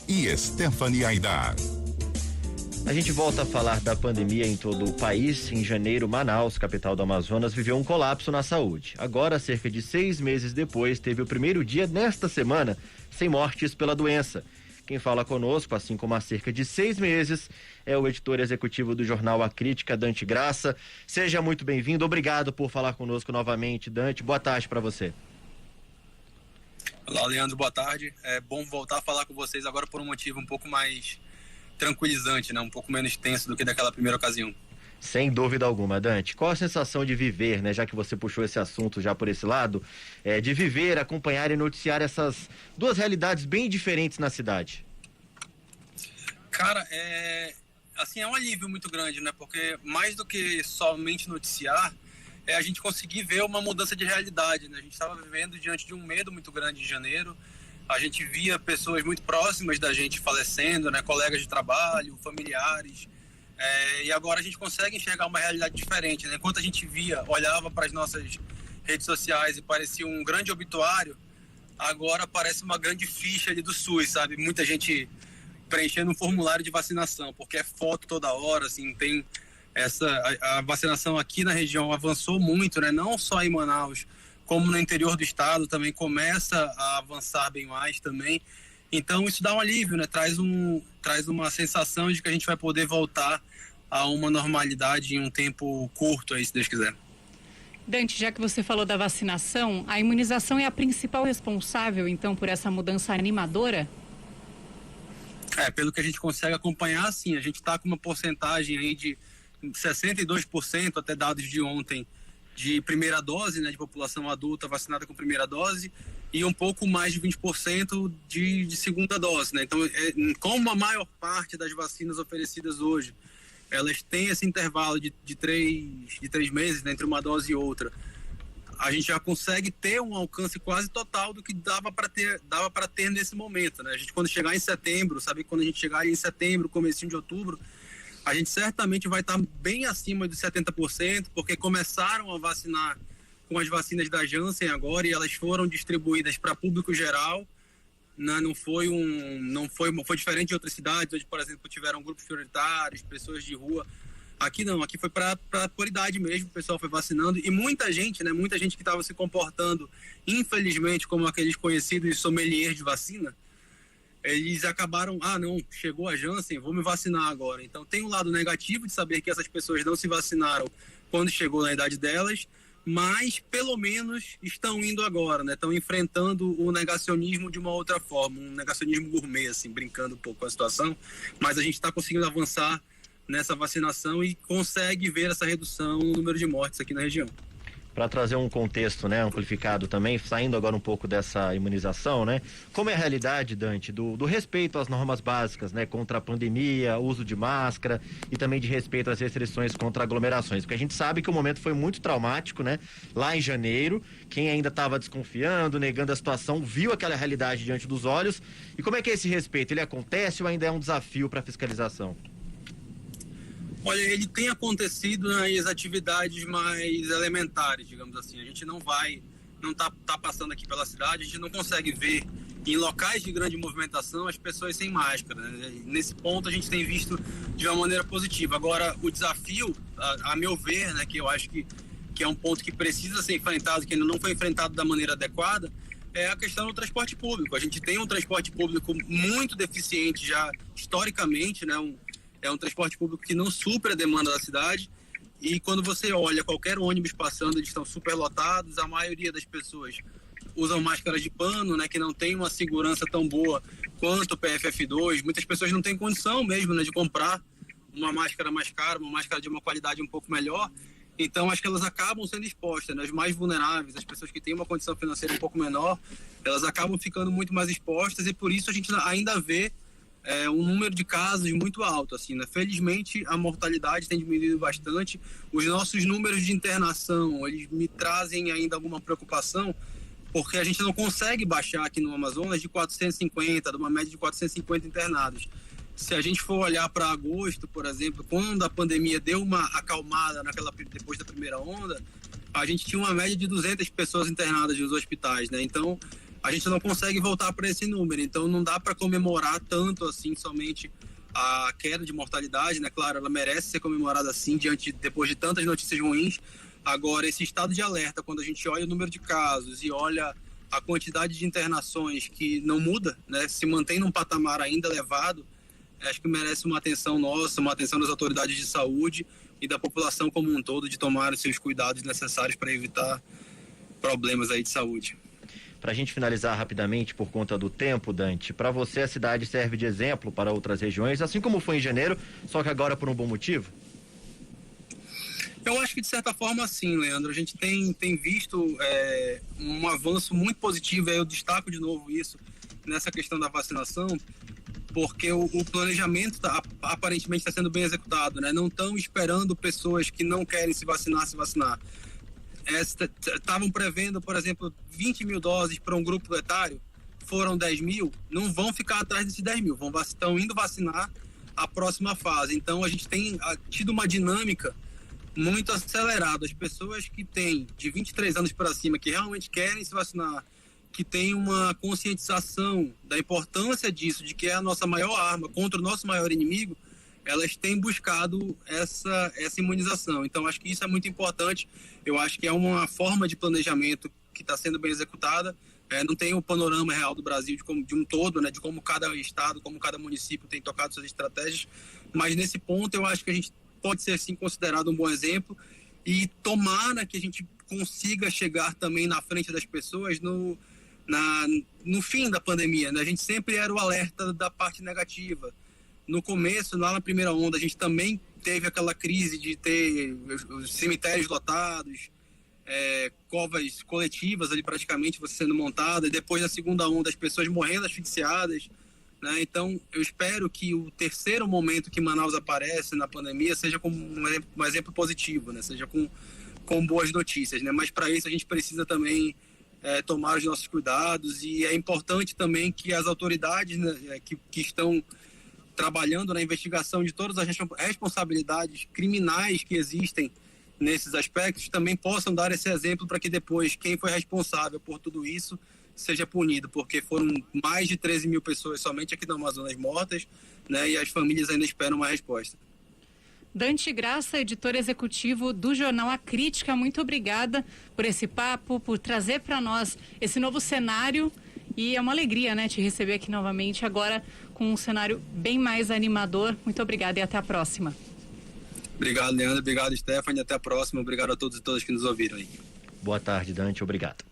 e Stephanie Aidar. A gente volta a falar da pandemia em todo o país. Em janeiro, Manaus, capital do Amazonas, viveu um colapso na saúde. Agora, cerca de 6 meses depois, teve o primeiro dia nesta semana sem mortes pela doença. Quem fala conosco, assim como há cerca de 6 meses, é o editor executivo do jornal A Crítica, Dante Graça. Seja muito bem-vindo. Obrigado por falar conosco novamente, Dante. Boa tarde para você. Olá, Leandro, boa tarde. É bom voltar a falar com vocês agora por um motivo um pouco mais tranquilizante, né? Um pouco menos tenso do que daquela primeira ocasião. Sem dúvida alguma, Dante. Qual a sensação de viver, né? Já que você puxou esse assunto já por esse lado, de viver, acompanhar e noticiar essas duas realidades bem diferentes na cidade? Cara, é um alívio muito grande, né? Porque mais do que somente noticiar, a gente conseguir ver uma mudança de realidade, né? A gente estava vivendo diante de um medo muito grande em janeiro. A gente via pessoas muito próximas da gente falecendo, né? Colegas de trabalho, familiares. E agora a gente consegue enxergar uma realidade diferente, né? Enquanto a gente olhava para as nossas redes sociais e parecia um grande obituário, agora parece uma grande ficha ali do SUS, sabe? Muita gente preenchendo um formulário de vacinação, porque é foto toda hora, assim, tem a vacinação aqui na região avançou muito, né? Não só em Manaus, como no interior do estado também começa a avançar bem mais também. Então isso dá um alívio, né? Traz uma sensação de que a gente vai poder voltar a uma normalidade em um tempo curto, aí, se Deus quiser. Dante, já que você falou da vacinação, a imunização é a principal responsável, então, por essa mudança animadora? Pelo que a gente consegue acompanhar, sim. A gente está com uma porcentagem aí de 62%, até dados de ontem, de primeira dose, né, de população adulta vacinada com primeira dose, e um pouco mais de 20% de segunda dose, né? Então, como a maior parte das vacinas oferecidas hoje, elas têm esse intervalo de 3 meses, né, entre uma dose e outra, a gente já consegue ter um alcance quase total do que dava para ter nesse momento, né? A gente, quando chegar em setembro, sabe, quando a gente chegar em setembro, comecinho de outubro, a gente certamente vai estar bem acima dos 70%, porque começaram a vacinar com as vacinas da Janssen agora e elas foram distribuídas para público geral, né? Foi diferente de outras cidades, onde, por exemplo, tiveram grupos prioritários, pessoas de rua. Aqui não, aqui foi para por idade mesmo, o pessoal foi vacinando e muita gente, né? Muita gente que estava se comportando, infelizmente, como aqueles conhecidos sommeliers de vacina, eles acabaram, não, chegou a Janssen, vou me vacinar agora. Então tem um lado negativo de saber que essas pessoas não se vacinaram quando chegou na idade delas, mas pelo menos estão indo agora, né? Estão enfrentando o negacionismo de uma outra forma, um negacionismo gourmet, assim, brincando um pouco com a situação, mas a gente está conseguindo avançar nessa vacinação e consegue ver essa redução no número de mortes aqui na região. Para trazer um contexto, né, amplificado também, saindo agora um pouco dessa imunização, né? Como é a realidade, Dante, do respeito às normas básicas, né, contra a pandemia, uso de máscara e também de respeito às restrições contra aglomerações? Porque a gente sabe que o momento foi muito traumático, né? Lá em janeiro, quem ainda estava desconfiando, negando a situação, viu aquela realidade diante dos olhos. E como é que é esse respeito? Ele acontece ou ainda é um desafio para a fiscalização? Olha, ele tem acontecido nas atividades mais elementares, digamos assim. A gente não tá passando aqui pela cidade, a gente não consegue ver em locais de grande movimentação as pessoas sem máscara, né? Nesse ponto a gente tem visto de uma maneira positiva. Agora, o desafio, a meu ver, né, que eu acho que é um ponto que precisa ser enfrentado, que ainda não foi enfrentado da maneira adequada, é a questão do transporte público. A gente tem um transporte público muito deficiente já historicamente, né? É um transporte público que não supre a demanda da cidade e quando você olha qualquer ônibus passando, eles estão superlotados, a maioria das pessoas usam máscaras de pano, né, que não tem uma segurança tão boa quanto o PFF2, muitas pessoas não têm condição mesmo, né, de comprar uma máscara mais cara, uma máscara de uma qualidade um pouco melhor, então acho que elas acabam sendo expostas, né, as mais vulneráveis, as pessoas que têm uma condição financeira um pouco menor, elas acabam ficando muito mais expostas e por isso a gente ainda vê um número de casos muito alto, assim, né? Felizmente a mortalidade tem diminuído bastante. Os nossos números de internação, eles me trazem ainda alguma preocupação, porque a gente não consegue baixar aqui no Amazonas de 450, de uma média de 450 internados. Se a gente for olhar para agosto, por exemplo, quando a pandemia deu uma acalmada depois da primeira onda, a gente tinha uma média de 200 pessoas internadas nos hospitais, né? Então, a gente não consegue voltar para esse número. Então não dá para comemorar tanto assim somente a queda de mortalidade, né? Claro, ela merece ser comemorada assim depois de tantas notícias ruins. Agora, esse estado de alerta, quando a gente olha o número de casos e olha a quantidade de internações que não muda, né? Se mantém num patamar ainda elevado, acho que merece uma atenção nossa, uma atenção das autoridades de saúde e da população como um todo de tomar os seus cuidados necessários para evitar problemas aí de saúde. Para a gente finalizar rapidamente, por conta do tempo, Dante, para você a cidade serve de exemplo para outras regiões, assim como foi em janeiro, só que agora por um bom motivo? Eu acho que de certa forma sim, Leandro. A gente tem visto um avanço muito positivo, eu destaco de novo isso nessa questão da vacinação, porque o planejamento aparentemente está sendo bem executado, né? Não estão esperando pessoas que não querem se vacinar. Estavam prevendo, por exemplo, 20 mil doses para um grupo etário, foram 10 mil, não vão ficar atrás desses 10 mil, estão indo vacinar a próxima fase. Então a gente tem tido uma dinâmica muito acelerada. As pessoas que têm de 23 anos para cima, que realmente querem se vacinar, que têm uma conscientização da importância disso, de que é a nossa maior arma contra o nosso maior inimigo, elas têm buscado essa imunização. Então, acho que isso é muito importante. Eu acho que é uma forma de planejamento que está sendo bem executada. Não tem o panorama real do Brasil de um todo, né, de como cada estado, como cada município tem tocado suas estratégias. Mas, nesse ponto, eu acho que a gente pode ser, sim, considerado um bom exemplo. E tomara que a gente consiga chegar também na frente das pessoas no fim da pandemia, né? A gente sempre era o alerta da parte negativa. No começo, lá na primeira onda, a gente também teve aquela crise de ter os cemitérios lotados, covas coletivas ali praticamente você sendo montada, e depois na segunda onda as pessoas morrendo asfixiadas, né? Então eu espero que o terceiro momento que Manaus aparece na pandemia seja como um exemplo positivo, né? Seja com boas notícias, né? Mas para isso a gente precisa também tomar os nossos cuidados, e é importante também que as autoridades, né, que estão trabalhando na investigação de todas as responsabilidades criminais que existem nesses aspectos também possam dar esse exemplo para que depois quem foi responsável por tudo isso seja punido, porque foram mais de 13 mil pessoas somente aqui no Amazonas mortas, né, e as famílias ainda esperam uma resposta. Dante Graça, editor executivo do jornal A Crítica, muito obrigada por esse papo, por trazer para nós esse novo cenário, e é uma alegria, né, te receber aqui novamente, agora com um cenário bem mais animador. Muito obrigada e até a próxima. Obrigado, Leandro, obrigado, Stephanie, até a próxima, obrigado a todos e todas que nos ouviram aí. Boa tarde, Dante, obrigado.